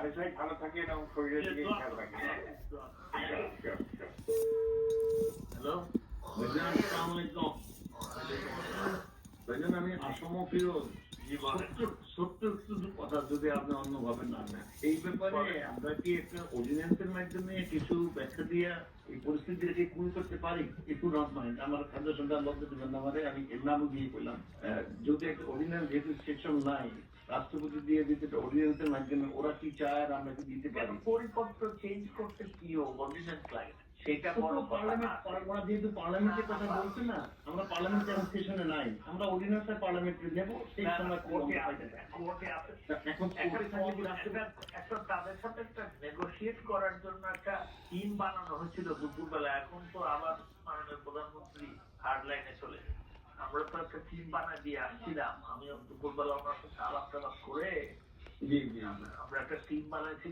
আইসাই ভালো থাকে এবং শরীরের দিকে খেয়াল রাখে। হ্যালো ভাইজান, আসসালামু আলাইকুম। ভাইজান, আমি আসম ফিরোজ। ছোট্ট একটু কথা, যদি আপনি অন্যভাবে না নেন এই ব্যাপারে, আমরা কি একটা অর্ডিন্যান্সের মাধ্যমে কিছু ব্যাখ্যা দিয়ে এই পরিস্থিতিটাকে কুল করতে পারি? একটু নট মাইন্ড, আমার খাদ্য সন্ধ্যা লব্ধ দেবেন না, আমাদের আমি এর নামও দিয়ে করলাম। যদি একটা অর্ডিন্যান্স, যেহেতু সেকশন নাই, রাষ্ট্রপতি দিয়ে দিতে অর্ডিন্যান্সের মাধ্যমে ওরা কি চায় আর আমরা কি দিতে পারি? পরিপত্র চেঞ্জ করতে কি অর্ডিন্যান্স লাগে, সেটা বড় ওরা যেহেতু পার্লামেন্টের কথা বলছে না, আমরা পার্লামেন্ট এখন সেশনে নাই, আমরা অর্ডিন্যান্স পার্লামেন্টে নেব, সেই সময় এখন একটা তাদের সাথে একটা নেগোশিয়েট করার জন্য একটা টিম বানানো হয়েছিল দুপুরবেলা। এখন তো আবার মাননীয় প্রধানমন্ত্রী হার্ড লাইনে চলে গেছে। আমরা তো একটা টিম বানায় দিয়ে আসছিলাম, আমি দুপুরবেলা ওনার সাথে আলাপ টালাপ করে জি জি আমরা একটা টিম বানাইছি।